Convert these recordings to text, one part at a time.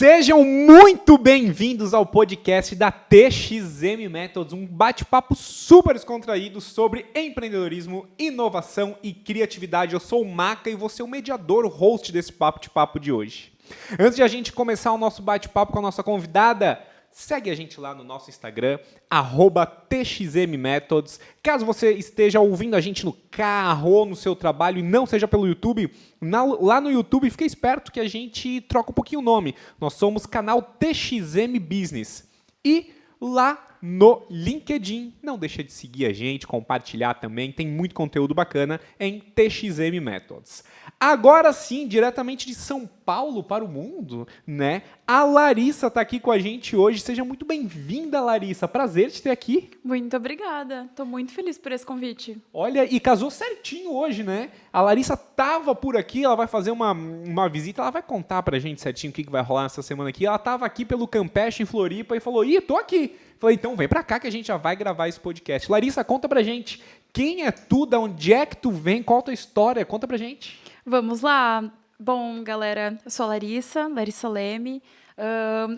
Sejam muito bem-vindos ao podcast da TXM Methods, um bate-papo super descontraído sobre empreendedorismo, inovação e criatividade. Eu sou o Maca e vou ser o mediador, o host desse papo de hoje. Antes de a gente começar o nosso bate-papo com a nossa convidada, segue a gente lá no nosso Instagram, @TXMMethods. Caso você esteja ouvindo a gente no carro ou no seu trabalho e não seja pelo YouTube, lá no YouTube, fique esperto que a gente troca um pouquinho o nome. Nós somos canal TXM Business. E lá no LinkedIn, não deixa de seguir a gente, compartilhar também, tem muito conteúdo bacana em TXM Methods. Agora sim, diretamente de São Paulo para o mundo, né? A Larissa está aqui com a gente hoje. Seja muito bem-vinda, Larissa. Prazer te ter aqui. Muito obrigada. Estou muito feliz por esse convite. Olha, e casou certinho hoje, né? A Larissa estava por aqui, ela vai fazer uma visita, ela vai contar pra gente certinho o que vai rolar essa semana aqui. Ela estava aqui pelo Campeche, em Floripa, e falou, tô aqui. Falei, então vem pra cá que a gente já vai gravar esse podcast. Larissa, conta pra gente, quem é tu, de onde é que tu vem, qual a tua história? Conta pra gente. Vamos lá. Bom, galera, eu sou a Larissa Leme.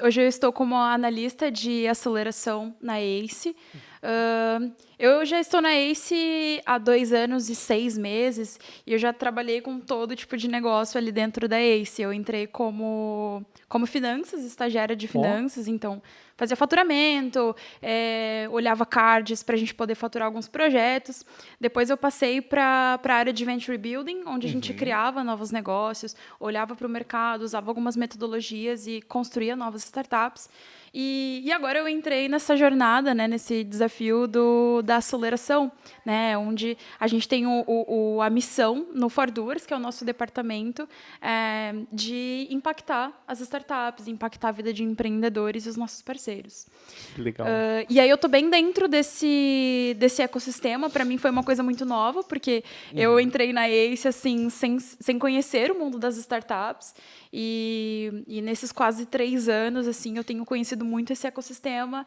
Hoje eu estou como analista de aceleração na ACE. Eu já estou na ACE há 2 anos e 6 meses e eu já trabalhei com todo tipo de negócio ali dentro da ACE. Eu entrei como finanças, estagiária de finanças, então fazia faturamento, olhava cards para a gente poder faturar alguns projetos. Depois eu passei para a área de Venture Building, onde a gente criava novos negócios, olhava para o mercado, usava algumas metodologias e construía novas startups. E agora eu entrei nessa jornada, né, nesse desafio da aceleração, né, onde a gente tem a missão no Fordoers, que é o nosso departamento, de impactar as startups, impactar a vida de empreendedores e os nossos parceiros. Legal. E aí eu estou bem dentro desse ecossistema. Para mim foi uma coisa muito nova, porque eu entrei na ACE assim, sem conhecer o mundo das startups. E nesses quase 3 anos, assim, eu tenho conhecido muito esse ecossistema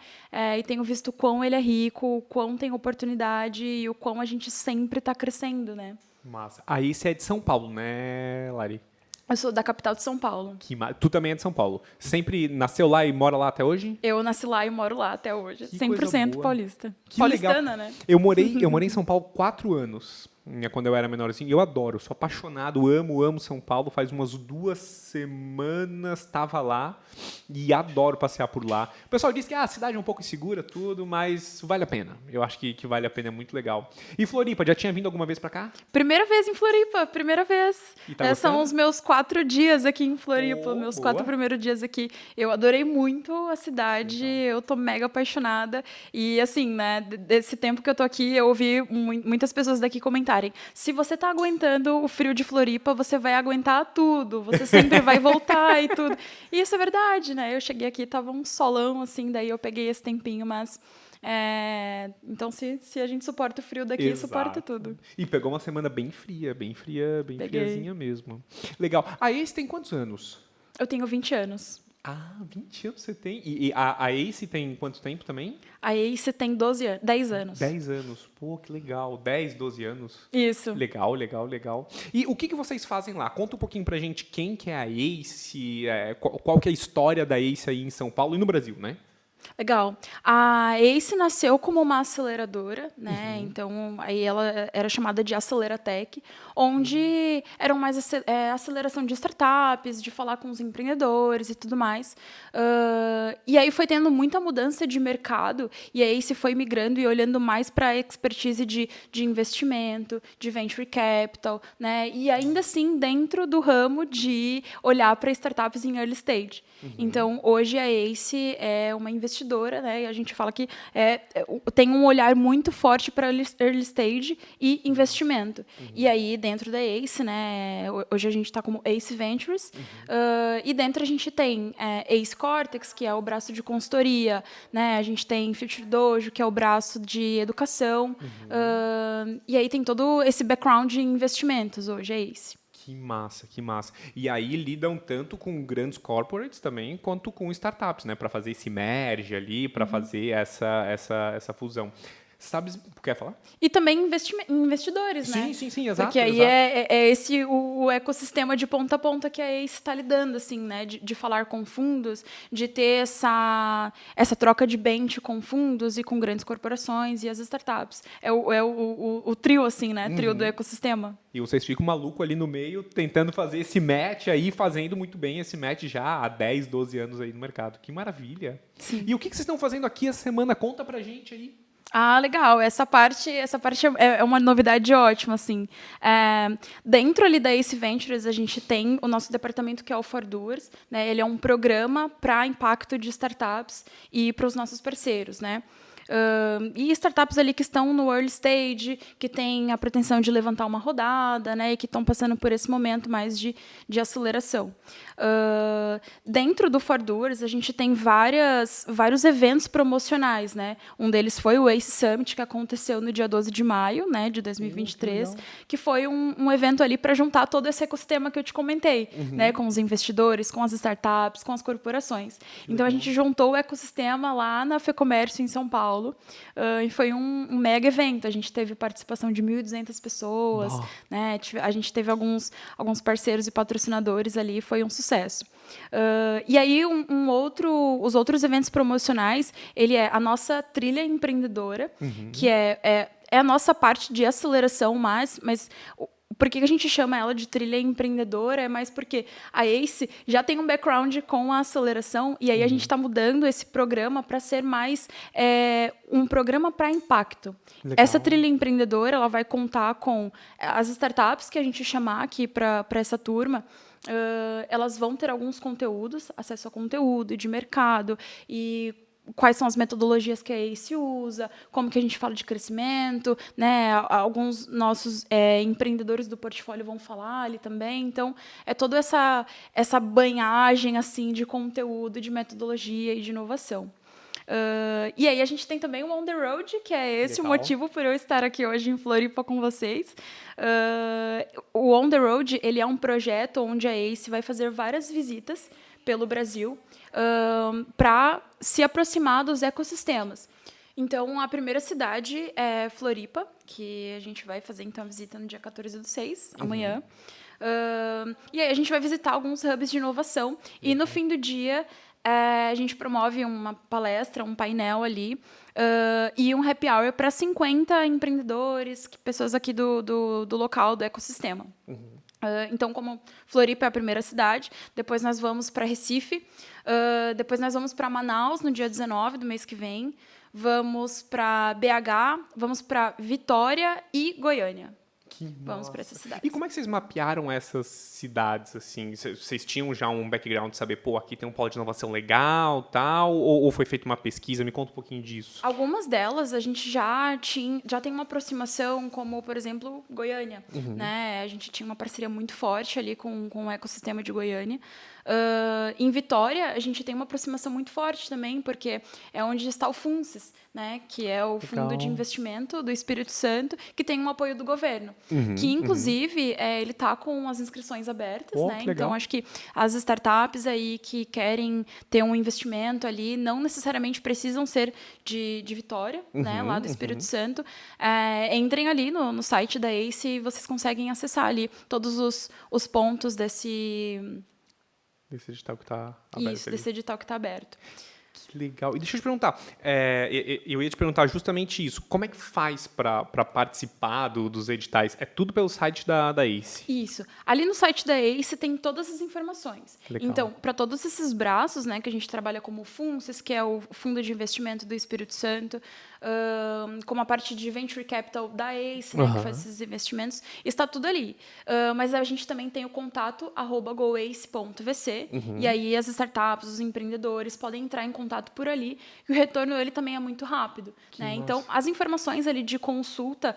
e tenho visto o quão ele é rico, o quão tem oportunidade e o quão a gente sempre está crescendo, né? Massa. Aí você é de São Paulo, né, Lari? Eu sou da capital de São Paulo. Tu também é de São Paulo. Sempre nasceu lá e mora lá até hoje? Eu nasci lá e moro lá até hoje. Que 100% paulista. Que Paulistana, legal. né? Eu morei em São Paulo 4 anos. Quando eu era menorzinho. Eu adoro, sou apaixonado, amo São Paulo. Faz umas 2 semanas estava lá e adoro passear por lá. O pessoal diz que a cidade é um pouco insegura, tudo, mas vale a pena. Eu acho que vale a pena, é muito legal. E Floripa, já tinha vindo alguma vez pra cá? Primeira vez em Floripa, primeira vez. E tá São os meus 4 dias aqui em Floripa, meus boa. 4 primeiros dias aqui. Eu adorei muito a cidade, eu tô mega apaixonada. E assim, né, desse tempo que eu tô aqui, eu ouvi muitas pessoas daqui comentarem: se você tá aguentando o frio de Floripa, você vai aguentar tudo, você sempre vai voltar e tudo. E isso é verdade, né? Eu cheguei aqui, tava um solão, assim, daí eu peguei esse tempinho, mas... então, se a gente suporta o frio daqui, Exato. suporta tudo. E pegou uma semana bem friazinha mesmo. Legal. A Ace tem quantos anos? Eu tenho 20 anos. Ah, 20 anos você tem. E a Ace tem quanto tempo também? A Ace tem 10 anos. 10 anos. Pô, que legal. 10, 12 anos. Isso. Legal. E o que vocês fazem lá? Conta um pouquinho pra gente quem que é a Ace, qual que é a história da Ace aí em São Paulo e no Brasil, né? Legal. A ACE nasceu como uma aceleradora, né? Então, aí ela era chamada de Aceleratec, onde eram mais aceleração de startups, de falar com os empreendedores e tudo mais. E aí foi tendo muita mudança de mercado, e a ACE foi migrando e olhando mais para a expertise de investimento, de venture capital, né? E ainda assim dentro do ramo de olhar para startups em early stage. Então, hoje a ACE é uma investidora, né? E a gente fala que tem um olhar muito forte para early stage e investimento. E aí, dentro da ACE, né? Hoje a gente está como ACE Ventures. E dentro a gente tem ACE Cortex, que é o braço de consultoria, né? A gente tem Future Dojo, que é o braço de educação. E aí tem todo esse background de investimentos hoje, a ACE. Que massa. E aí lidam tanto com grandes corporates também, quanto com startups, né? Para fazer esse merge ali, para fazer essa fusão. Sabe, quer falar? E também investidores, né? Sim, exato. Porque aí exato. é esse o ecossistema de ponta a ponta que a ACE está lidando, assim, né? De falar com fundos, de ter essa troca de bench com fundos e com grandes corporações e as startups. É o trio, assim, né? Trio do ecossistema. E vocês ficam maluco ali no meio, tentando fazer esse match aí, fazendo muito bem esse match já há 10, 12 anos aí no mercado. Que maravilha. Sim. E o que vocês estão fazendo aqui essa semana? Conta pra gente aí. Ah, legal. Essa parte é uma novidade ótima, assim. Dentro ali da Ace Ventures, a gente tem o nosso departamento que é o For Doers, né? Ele é um programa para impacto de startups e para os nossos parceiros, né? E startups ali que estão no early stage, que têm a pretensão de levantar uma rodada, né, e que estão passando por esse momento mais de aceleração. Dentro do For Doers, a gente tem vários eventos promocionais. Né? Um deles foi o ACE Summit, que aconteceu no dia 12 de maio, né, de 2023, que foi um evento ali para juntar todo esse ecossistema que eu te comentei, né, com os investidores, com as startups, com as corporações. Então, a gente juntou o ecossistema lá na FEComércio, em São Paulo, e foi um mega evento. A gente teve participação de 1.200 pessoas, né? A gente teve alguns parceiros e patrocinadores ali, foi um sucesso. E aí, os outros eventos promocionais, ele é a nossa trilha empreendedora, que é a nossa parte de aceleração, mas por que a gente chama ela de trilha empreendedora? É mais porque a ACE já tem um background com a aceleração, e aí a gente está mudando esse programa para ser mais um programa para impacto. Legal. Essa trilha empreendedora, ela vai contar com as startups que a gente chamar aqui para essa turma. Elas vão ter alguns conteúdos, acesso a conteúdo de mercado e quais são as metodologias que a ACE usa, como que a gente fala de crescimento, né? Alguns nossos empreendedores do portfólio vão falar ali também. Então, é toda essa banhagem assim, de conteúdo, de metodologia e de inovação. E aí a gente tem também o On The Road, que é esse Legal. o motivo por eu estar aqui hoje em Floripa com vocês. O On The Road, ele é um projeto onde a ACE vai fazer várias visitas pelo Brasil para se aproximar dos ecossistemas. Então, a primeira cidade é Floripa, que a gente vai fazer então a visita no dia 14/6, amanhã. E aí a gente vai visitar alguns hubs de inovação. E no fim do dia, a gente promove uma palestra, um painel ali, e um happy hour para 50 empreendedores, pessoas aqui do local, do ecossistema. Então, como Floripa é a primeira cidade, depois nós vamos para Recife, depois nós vamos para Manaus, no dia 19 do mês que vem, vamos para BH, vamos para Vitória e Goiânia. Vamos para essas cidades. E como é que vocês mapearam essas cidades, assim? Vocês tinham já um background de saber, pô, aqui tem um polo de inovação legal, tal? Ou foi feita uma pesquisa? Me conta um pouquinho disso. Algumas delas a gente já tem uma aproximação, como, por exemplo, Goiânia. Né? A gente tinha uma parceria muito forte ali com o ecossistema de Goiânia. Em Vitória, a gente tem uma aproximação muito forte também, porque é onde está o FUNCES, né? Que é o Fundo de Investimento do Espírito Santo, que tem um apoio do governo. Que, inclusive, ele está com as inscrições abertas. Né? Então, acho que as startups aí que querem ter um investimento ali não necessariamente precisam ser de Vitória, né? Lá do Espírito Santo. Entrem ali no site da ACE e vocês conseguem acessar ali todos os pontos desse edital que está aberto. Isso, desse edital que está aberto. Que legal. E deixa eu te perguntar, eu ia te perguntar justamente isso. Como é que faz para participar dos editais? É tudo pelo site da ACE? Isso. Ali no site da ACE tem todas as informações. Legal. Então, para todos esses braços, né, que a gente trabalha como FUNCES, que é o Fundo de Investimento do Espírito Santo, como a parte de Venture Capital da ACE, né, que faz esses investimentos, está tudo ali. Mas a gente também tem o contato @goace.vc, e aí as startups, os empreendedores podem entrar em contato por ali, e o retorno ele também é muito rápido. Né? Então, as informações ali de consulta,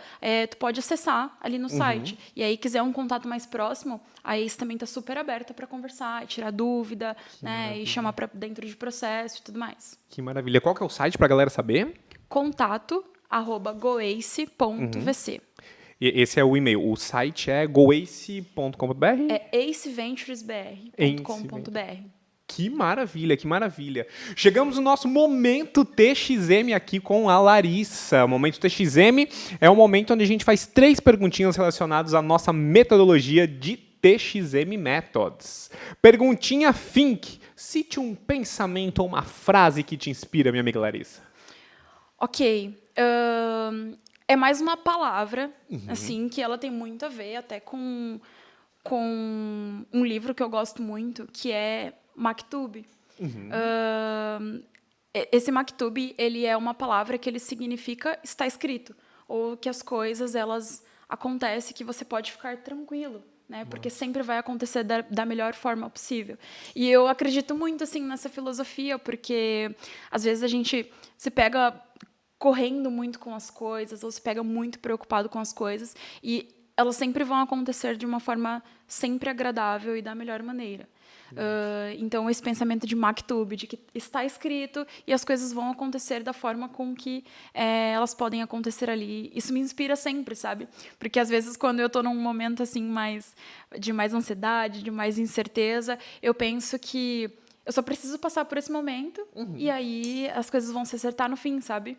tu pode acessar ali no site. E aí, quiser um contato mais próximo, a ACE também está super aberta para conversar, tirar dúvida, né, e chamar para dentro de processo e tudo mais. Que maravilha. Qual que é o site para a galera saber? contato@goace.vc. Esse é o e-mail. O site é goace.com.br? É aceventuresbr.com.br. Que maravilha, que maravilha. Chegamos no nosso momento TXM aqui com a Larissa. O momento TXM é o momento onde a gente faz 3 perguntinhas relacionadas à nossa metodologia de TXM Methods. Perguntinha Think. Cite um pensamento ou uma frase que te inspira, minha amiga Larissa. Ok. É mais uma palavra, assim, que ela tem muito a ver até com um livro que eu gosto muito, que é Maktub. Esse Maktub, ele é uma palavra que ele significa está escrito, ou que as coisas elas acontecem, que você pode ficar tranquilo, né? Porque sempre vai acontecer da melhor forma possível. E eu acredito muito assim nessa filosofia, porque às vezes a gente se pega correndo muito com as coisas, ou se pega muito preocupado com as coisas, e elas sempre vão acontecer de uma forma sempre agradável e da melhor maneira. Então, esse pensamento de Maktub, de que está escrito e as coisas vão acontecer da forma com que elas podem acontecer ali. Isso me inspira sempre, sabe? Porque, às vezes, quando eu estou num momento assim de mais ansiedade, de mais incerteza, eu penso que eu só preciso passar por esse momento e aí as coisas vão se acertar no fim, sabe?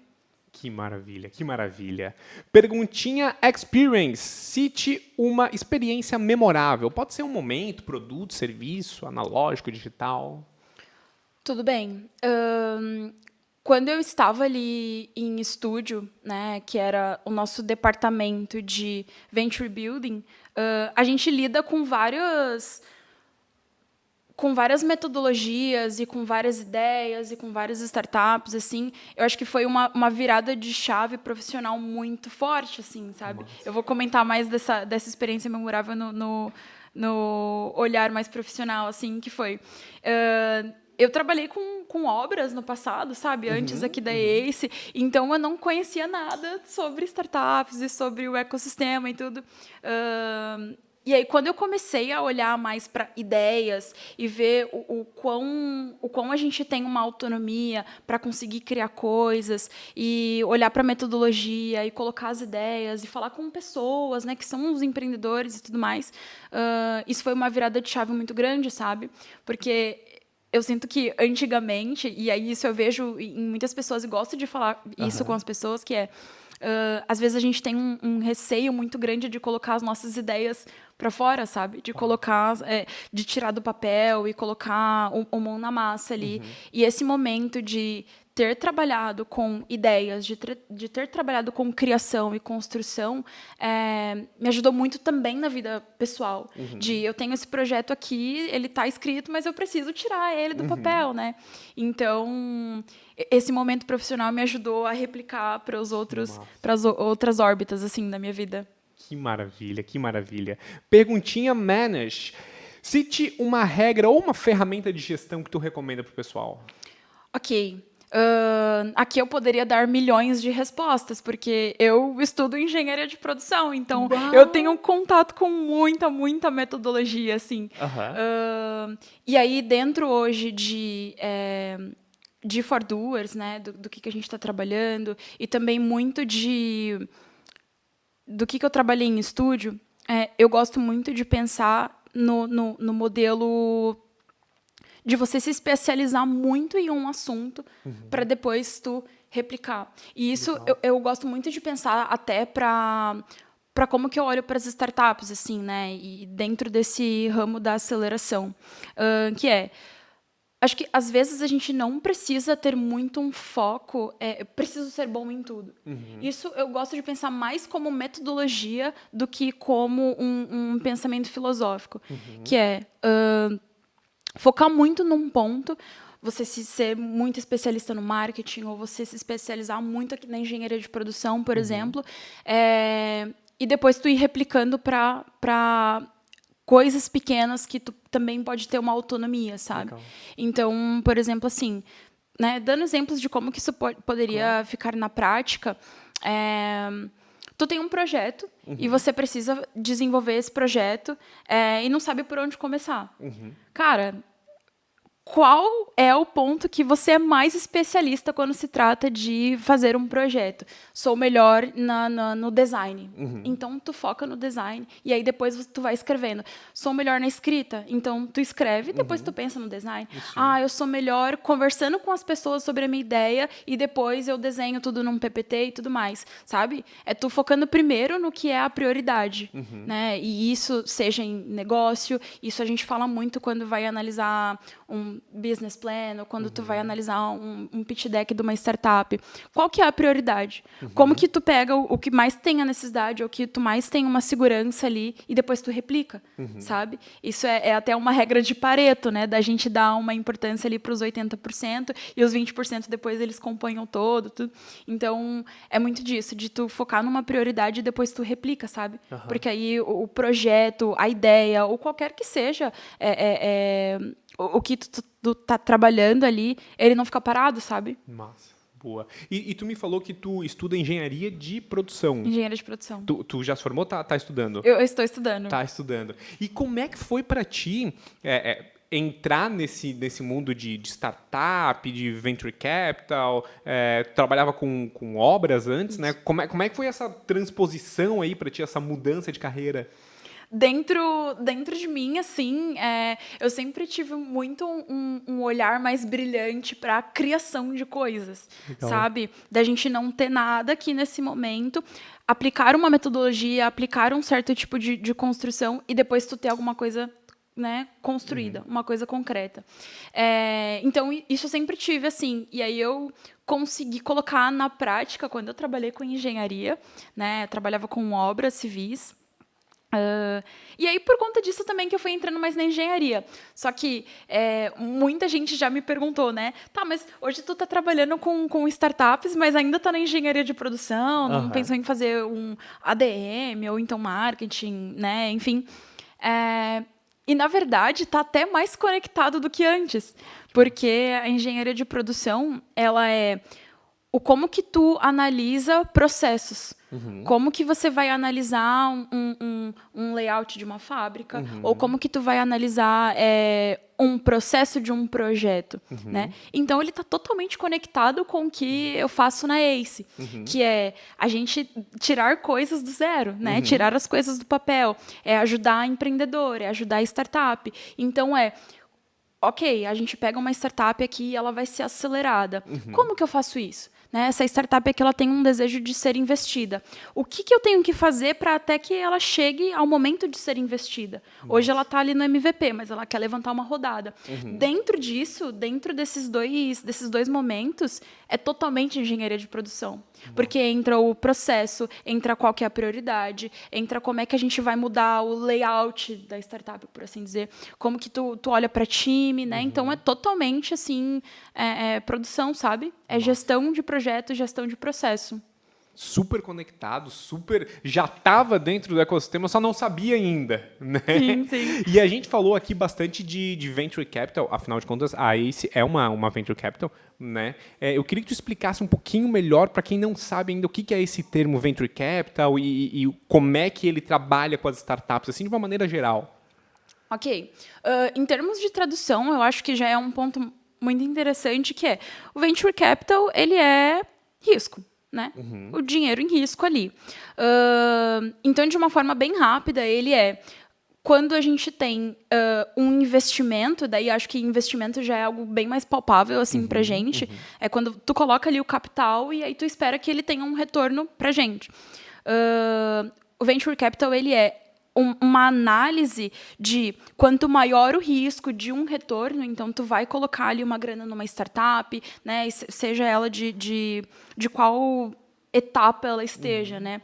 Que maravilha, que maravilha. Perguntinha Experience. Cite uma experiência memorável. Pode ser um momento, produto, serviço, analógico, digital. Tudo bem. Quando eu estava ali em estúdio, né, que era o nosso departamento de Venture Building, a gente lida com várias metodologias e com várias ideias e com várias startups, assim. Eu acho que foi uma virada de chave profissional muito forte, assim, sabe? Nossa. Eu vou comentar mais dessa experiência memorável no olhar mais profissional, assim, que foi. Eu trabalhei com obras no passado, sabe? Antes aqui da ACE, então eu não conhecia nada sobre startups e sobre o ecossistema e tudo. E aí, quando eu comecei a olhar mais para ideias e ver o quão a gente tem uma autonomia para conseguir criar coisas e olhar para a metodologia e colocar as ideias e falar com pessoas, né, que são os empreendedores e tudo mais, isso foi uma virada de chave muito grande, sabe? Porque eu sinto que, antigamente, e aí isso eu vejo em muitas pessoas, e gosto de falar isso com as pessoas, que é... às vezes a gente tem um receio muito grande de colocar as nossas ideias para fora, sabe? De colocar, de tirar do papel e colocar o mão na massa ali. E esse momento de ter trabalhado com ideias, de ter trabalhado com criação e construção, me ajudou muito também na vida pessoal. Eu tenho esse projeto aqui, ele está escrito, mas eu preciso tirar ele do papel, né? Então, esse momento profissional me ajudou a replicar para as outras órbitas assim da minha vida. Que maravilha, que maravilha. Perguntinha Manage. Cite uma regra ou uma ferramenta de gestão que tu recomenda para o pessoal. Ok. Aqui eu poderia dar milhões de respostas, porque eu estudo engenharia de produção, então eu tenho um contato com muita metodologia, assim. E aí, dentro hoje de For Doers, né, do que a gente está trabalhando, e também muito do que eu trabalhei em estúdio, eu gosto muito de pensar no modelo de você se especializar muito em um assunto para depois tu replicar. E isso eu gosto muito de pensar até para como que eu olho para as startups, assim, né, e dentro desse ramo da aceleração, que acho que, às vezes, a gente não precisa ter muito um foco, preciso ser bom em tudo. Isso eu gosto de pensar mais como metodologia do que como um pensamento filosófico, que focar muito num ponto, você ser muito especialista no marketing, ou você se especializar muito aqui na engenharia de produção, por exemplo, e depois tu ir replicando para coisas pequenas que tu também pode ter uma autonomia, sabe? Legal. Então, por exemplo, assim, né, dando exemplos de como que isso poderia ficar na prática, tu tem um projeto e você precisa desenvolver esse projeto e não sabe por onde começar. Cara, qual é o ponto que você é mais especialista quando se trata de fazer um projeto? Sou melhor no design. Então, tu foca no design. E aí, depois, tu vai escrevendo. Sou melhor na escrita. Então, tu escreve e depois tu pensa no design. Eu sou melhor conversando com as pessoas sobre a minha ideia e depois eu desenho tudo num PPT e tudo mais. Sabe? É tu focando primeiro no que é a prioridade. Né? E isso, seja em negócio, isso a gente fala muito quando vai analisar um business plan, ou quando tu vai analisar um pitch deck de uma startup. Qual que é a prioridade? Como que tu pega o que mais tem a necessidade, ou que tu mais tem uma segurança ali, e depois tu replica, sabe? Isso é até uma regra de Pareto, né? Da gente dar uma importância ali para os 80%, e os 20% depois eles compõem o todo. Tudo. Então, é muito disso, de tu focar numa prioridade e depois tu replica, sabe? Porque aí o projeto, a ideia, ou qualquer que seja, o que tu tá trabalhando ali, ele não fica parado, sabe? Massa, boa. E tu me falou que tu estuda engenharia de produção. Engenharia de produção. Tu já se formou? Tá estudando? Eu estou estudando. Tá estudando. E como é que foi para ti entrar nesse mundo de startup, de venture capital? Tu trabalhava com obras antes, né? Como é que foi essa transposição aí para ti, essa mudança de carreira? Dentro de mim, assim, eu sempre tive muito um olhar mais brilhante para a criação de coisas, sabe? Da gente não ter nada aqui nesse momento, aplicar uma metodologia, aplicar um certo tipo de construção e depois tu ter alguma coisa, né, construída, uma coisa concreta. Então, isso eu sempre tive, assim. E aí eu consegui colocar na prática quando eu trabalhei com engenharia, né? Eu trabalhava com obras civis. E aí, por conta disso também que eu fui entrando mais na engenharia. Só que muita gente já me perguntou, né? Tá, mas hoje tu tá trabalhando com startups, mas ainda tá na engenharia de produção, não pensou em fazer um ADM ou então marketing, né? Enfim. E, na verdade, está até mais conectado do que antes. Porque a engenharia de produção, ela é como que tu analisa processos. Como que você vai analisar um layout de uma fábrica, ou como que tu vai analisar um processo de um projeto, né? Então, ele está totalmente conectado com o que eu faço na ACE, que é a gente tirar coisas do zero, né? Tirar as coisas do papel, ajudar empreendedor, ajudar a startup. Então, ok, a gente pega uma startup aqui e ela vai ser acelerada. Como que eu faço isso? Né? Essa startup aqui ela tem um desejo de ser investida. O que eu tenho que fazer para até que ela chegue ao momento de ser investida? Hoje ela está ali no MVP, mas ela quer levantar uma rodada. Dentro disso, dentro desses dois momentos, é totalmente engenharia de produção. Porque entra o processo, entra qual que é a prioridade, entra como é que a gente vai mudar o layout da startup, por assim dizer, como que tu olha para time, né? Então, é totalmente, assim, produção, sabe? É gestão de projeto, gestão de processo. Super conectado, já estava dentro do ecossistema, só não sabia ainda, né? Sim, sim. E a gente falou aqui bastante de venture capital, afinal de contas, a ACE é uma venture capital, né? Eu queria que tu explicasse um pouquinho melhor para quem não sabe ainda o que é esse termo venture capital e como é que ele trabalha com as startups, assim, de uma maneira geral. Ok. Em termos de tradução, eu acho que já é um ponto muito interessante, que o venture capital, ele é risco. Né? O dinheiro em risco ali. Então, de uma forma bem rápida, ele quando a gente tem um investimento, daí acho que investimento já é algo bem mais palpável assim, para a gente, é quando tu coloca ali o capital e aí tu espera que ele tenha um retorno para a gente. O venture capital ele uma análise de quanto maior o risco de um retorno, então tu vai colocar ali uma grana numa startup, né, seja ela de qual etapa ela esteja, né?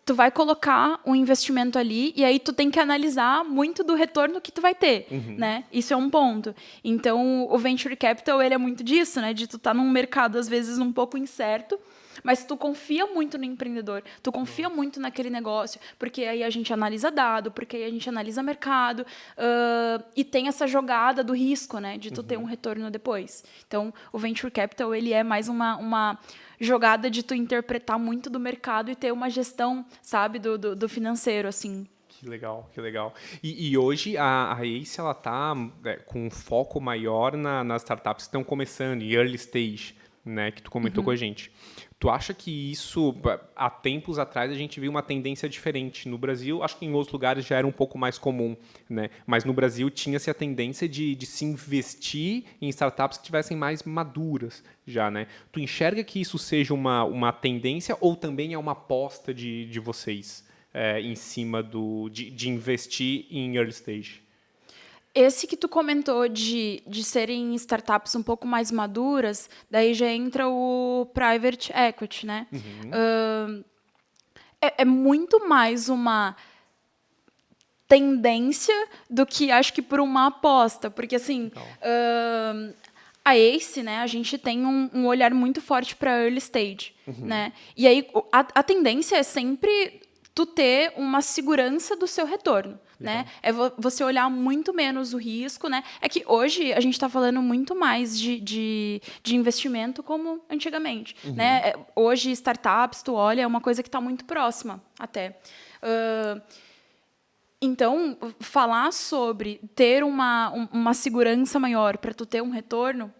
Tu vai colocar um investimento ali e aí tu tem que analisar muito do retorno que tu vai ter, né? Isso é um ponto. Então, o venture capital ele é muito disso, né? De tu estar num mercado às vezes um pouco incerto, mas tu confia muito no empreendedor, tu confia muito naquele negócio, porque aí a gente analisa dado, porque aí a gente analisa mercado, e tem essa jogada do risco, né, de tu ter um retorno depois. Então, o venture capital ele é mais uma jogada de tu interpretar muito do mercado e ter uma gestão, sabe, do financeiro, assim. Que legal, que legal. E hoje a Ace, ela tá com um foco maior nas startups que estão começando, em early stage, né, que tu comentou com a gente. Tu acha que isso, há tempos atrás, a gente viu uma tendência diferente? No Brasil, acho que em outros lugares já era um pouco mais comum, né? Mas no Brasil tinha-se a tendência de se investir em startups que tivessem mais maduras já, né? Tu enxerga que isso seja uma tendência ou também é uma aposta de vocês em cima de investir em early stage? Esse que tu comentou de serem startups um pouco mais maduras, daí já entra o private equity, né? É muito mais uma tendência do que acho que por uma aposta, porque assim, a Ace, né, a gente tem um olhar muito forte para early stage, né? E aí a tendência é sempre tu ter uma segurança do seu retorno, né? É você olhar muito menos o risco, né? É que hoje a gente está falando muito mais de investimento como antigamente, né? Hoje startups, tu olha, é uma coisa que está muito próxima até. Então, falar sobre ter uma segurança maior para tu ter um retorno,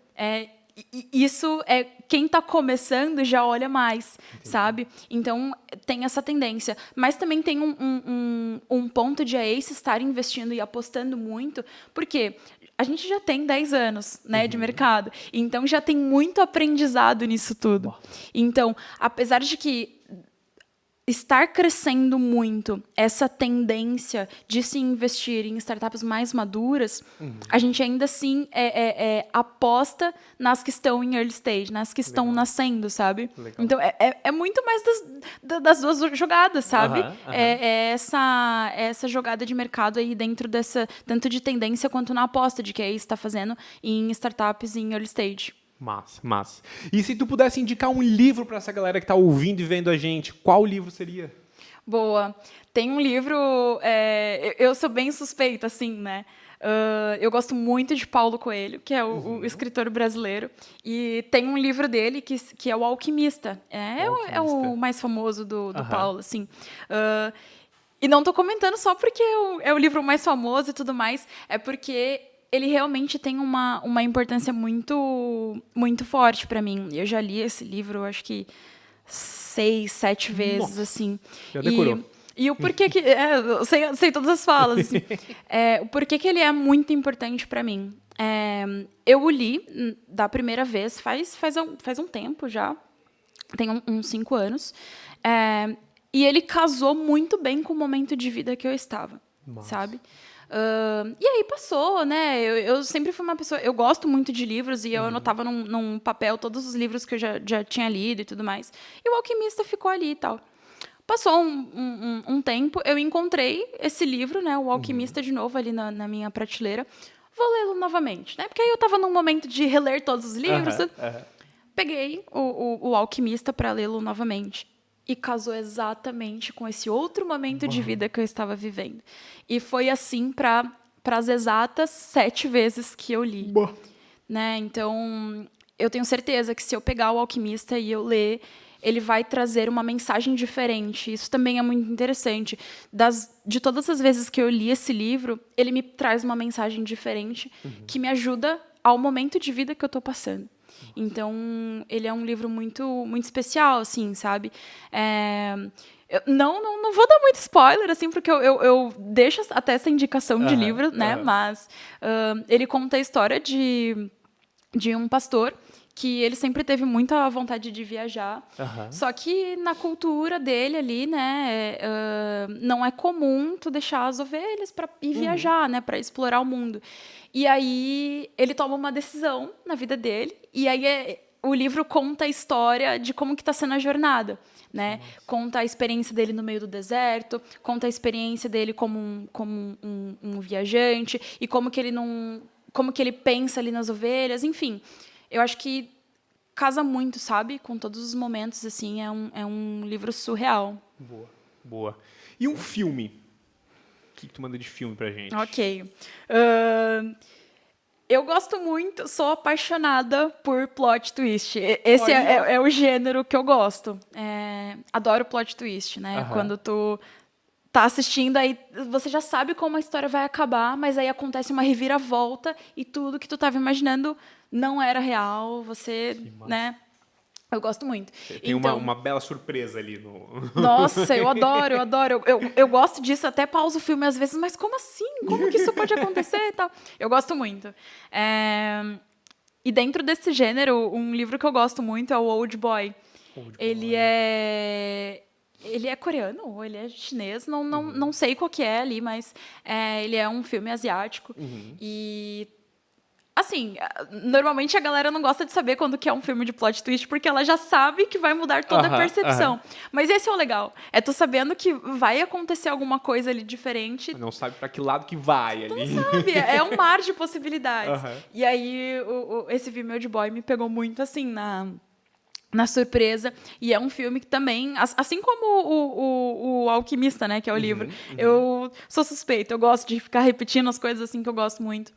isso é quem está começando já olha mais, sabe? Então, tem essa tendência. Mas também tem um ponto de a Ace estar investindo e apostando muito, porque a gente já tem 10 anos, né, de mercado, então já tem muito aprendizado nisso tudo. Então, apesar de que estar crescendo muito essa tendência de se investir em startups mais maduras, a gente ainda assim aposta nas que estão em early stage, nas que estão nascendo, sabe? Legal. Então, é muito mais das duas jogadas, sabe? É essa jogada de mercado aí dentro dessa, tanto de tendência quanto na aposta de que a Ace está fazendo em startups em early stage. Massa, massa. E se tu pudesse indicar um livro para essa galera que está ouvindo e vendo a gente, qual livro seria? Boa. Tem um livro... eu sou bem suspeita, assim, né? Eu gosto muito de Paulo Coelho, que é o escritor brasileiro. E tem um livro dele que é O Alquimista. É o mais famoso do Paulo, assim. E não estou comentando só porque é o livro mais famoso e tudo mais. É porque ele realmente tem uma importância muito, muito forte para mim. Eu já li esse livro, acho que 6, 7 vezes, Nossa, assim. Já decorou. E o porquê que... eu sei todas as falas, assim. O porquê que ele é muito importante para mim. Eu o li da primeira vez, faz um tempo já. Tem uns 5 anos. E ele casou muito bem com o momento de vida que eu estava, sabe? E aí passou, né? Eu sempre fui uma pessoa... Eu gosto muito de livros e eu anotava num papel todos os livros que eu já tinha lido e tudo mais. E o Alquimista ficou ali e tal. Passou um tempo, eu encontrei esse livro, né? O Alquimista, de novo, ali na minha prateleira. Vou lê-lo novamente, né? Porque aí eu estava num momento de reler todos os livros. Peguei o Alquimista para lê-lo novamente. E casou exatamente com esse outro momento de vida que eu estava vivendo. E foi assim para as exatas 7 vezes que eu li. Né? Então, eu tenho certeza que se eu pegar o Alquimista e eu ler, ele vai trazer uma mensagem diferente. Isso também é muito interessante. De todas as vezes que eu li esse livro, ele me traz uma mensagem diferente que me ajuda ao momento de vida que eu estou passando. Então, ele é um livro muito, muito especial, assim, sabe? Eu não vou dar muito spoiler, assim, porque eu deixo até essa indicação de livro, né? Mas ele conta a história de um pastor que ele sempre teve muita vontade de viajar, só que na cultura dele ali, né, não é comum tu deixar as ovelhas para ir viajar, né, para explorar o mundo. E aí ele toma uma decisão na vida dele, e aí o livro conta a história de como que está sendo a jornada, né? Conta a experiência dele no meio do deserto, conta a experiência dele como um viajante, e como que ele pensa ali nas ovelhas, enfim. Eu acho que casa muito, sabe? Com todos os momentos, assim, é um livro surreal. Boa, boa. E um filme? O que tu manda de filme pra gente? Ok. Eu gosto muito, sou apaixonada por plot twist. Esse é o gênero que eu gosto. Adoro plot twist, né? Quando tu tá assistindo, aí você já sabe como a história vai acabar, mas aí acontece uma reviravolta e tudo que tu estava imaginando não era real, você, né? Eu gosto muito. Tem uma bela surpresa ali no... Nossa, eu adoro, eu adoro. Eu gosto disso, até pauso o filme às vezes, mas como assim? Como que isso pode acontecer e tal? Eu gosto muito. E dentro desse gênero, um livro que eu gosto muito é o Old Boy. Ele é coreano ou ele é chinês, não sei qual que é ali, mas ele é um filme asiático. E... Assim, normalmente a galera não gosta de saber quando que é um filme de plot twist, porque ela já sabe que vai mudar toda a percepção. Mas esse é o legal. É tu sabendo que vai acontecer alguma coisa ali diferente. Não sabe para que lado que vai ali. Não sabe, é um mar de possibilidades. E aí, esse filme Old Boy me pegou muito, assim, na surpresa, e é um filme que também, assim como o Alquimista, né, que é o livro, eu sou suspeita, eu gosto de ficar repetindo as coisas assim que eu gosto muito.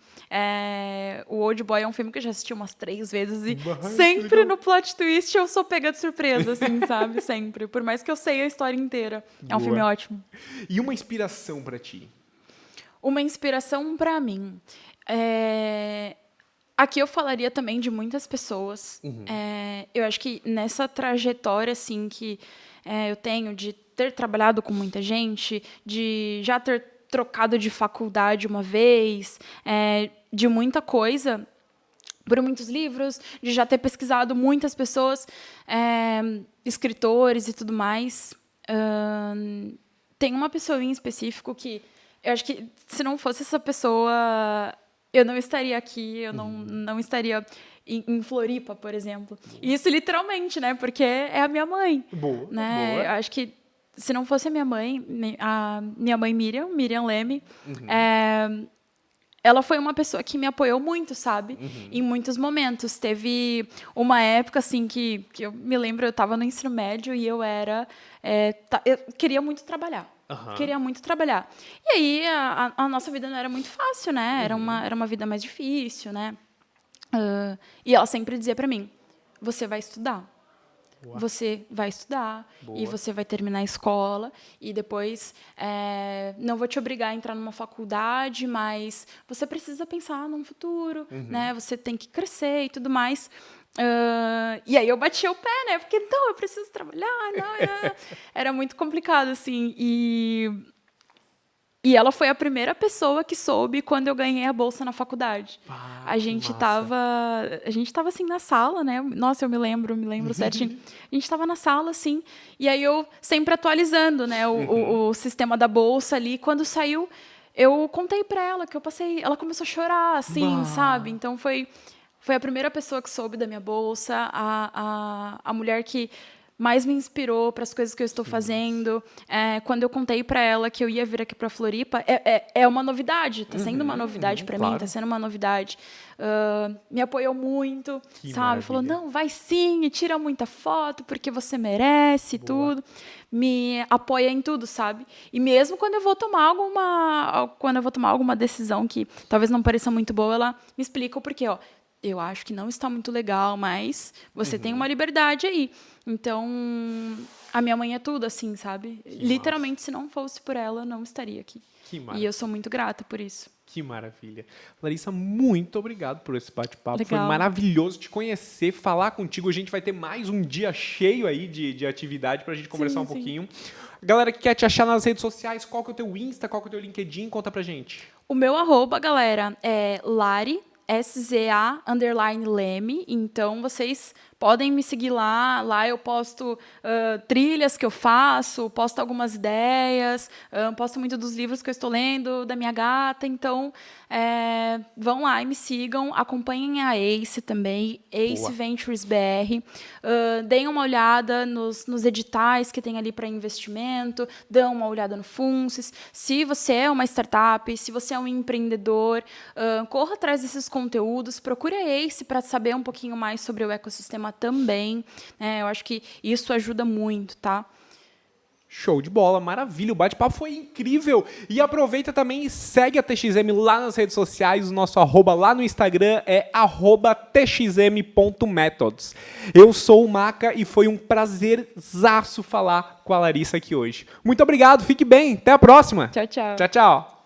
O Old Boy é um filme que eu já assisti umas 3 vezes e sempre no plot twist eu sou pega de surpresa, assim, sabe? Sempre. Por mais que eu sei a história inteira. É um filme ótimo. E uma inspiração para ti? Uma inspiração para mim. Aqui eu falaria também de muitas pessoas. Eu acho que nessa trajetória assim, que eu tenho de ter trabalhado com muita gente, de já ter trocado de faculdade uma vez, de muita coisa, por muitos livros, de já ter pesquisado muitas pessoas, escritores e tudo mais. Tem uma pessoa em específico que eu acho que, se não fosse essa pessoa, eu não estaria aqui, eu não estaria em Floripa, por exemplo. E isso literalmente, né? Porque é a minha mãe. Boa. Eu acho que, se não fosse a minha mãe Miriam Leme, ela foi uma pessoa que me apoiou muito, sabe? Em muitos momentos. Teve uma época, assim, que eu me lembro, eu estava no ensino médio e eu queria muito trabalhar. Queria muito trabalhar. E aí, a nossa vida não era muito fácil, né? Era uma vida mais difícil, né? E ela sempre dizia para mim, você vai estudar. Boa. Você vai estudar. Boa. E você vai terminar a escola e depois não vou te obrigar a entrar numa faculdade, mas você precisa pensar num futuro, né? Você tem que crescer e tudo mais. E aí eu bati o pé, né? Porque não, eu preciso trabalhar, não, era muito complicado, assim. E ela foi a primeira pessoa que soube quando eu ganhei a bolsa na faculdade. A gente tava assim na sala, né? Nossa, eu me lembro certinho. A gente tava na sala, assim, e aí eu sempre atualizando, né? O sistema da bolsa ali. Quando saiu, eu contei para ela que eu passei. Ela começou a chorar, assim, sabe? Então foi a primeira pessoa que soube da minha bolsa, a mulher que mais me inspirou para as coisas que eu estou fazendo. Quando eu contei para ela que eu ia vir aqui para Floripa, é uma novidade, está sendo uma novidade para mim, está sendo uma novidade. Me apoiou muito, que sabe? Maravilha. Falou, não, vai sim, e tira muita foto, porque você merece. Boa. Tudo. Me apoia em tudo, sabe? E mesmo quando eu vou tomar alguma decisão que talvez não pareça muito boa, ela me explica o porquê, ó. Eu acho que não está muito legal, mas você tem uma liberdade aí. Então, a minha mãe é tudo, assim, sabe? Que literalmente, massa. Se não fosse por ela, eu não estaria aqui. Que maravilha. E eu sou muito grata por isso. Que maravilha. Larissa, muito obrigado por esse bate-papo. Foi maravilhoso te conhecer, falar contigo. A gente vai ter mais um dia cheio aí de atividade para a gente conversar um pouquinho. Galera que quer te achar nas redes sociais, qual que é o teu Insta, qual que é o teu LinkedIn? Conta pra gente. O meu @, galera, é Lari, SZA_Leme, então vocês podem me seguir lá. Lá eu posto trilhas que eu faço, posto algumas ideias, posto muito dos livros que eu estou lendo, da minha gata. Então, vão lá e me sigam. Acompanhem a Ace também, Ace Boa. Ventures BR. Deem uma olhada nos editais que tem ali para investimento, dão uma olhada no FUNCES. Se você é uma startup, se você é um empreendedor, corra atrás desses conteúdos, procure a Ace para saber um pouquinho mais sobre o ecossistema também. Eu acho que isso ajuda muito, tá? Show de bola, maravilha, o bate-papo foi incrível. E aproveita também e segue a TXM lá nas redes sociais, o nosso arroba lá no Instagram é @txm.methods. Eu sou o Maca e foi um prazerzaço falar com a Larissa aqui hoje. Muito obrigado, fique bem, até a próxima. Tchau, tchau. Tchau, tchau.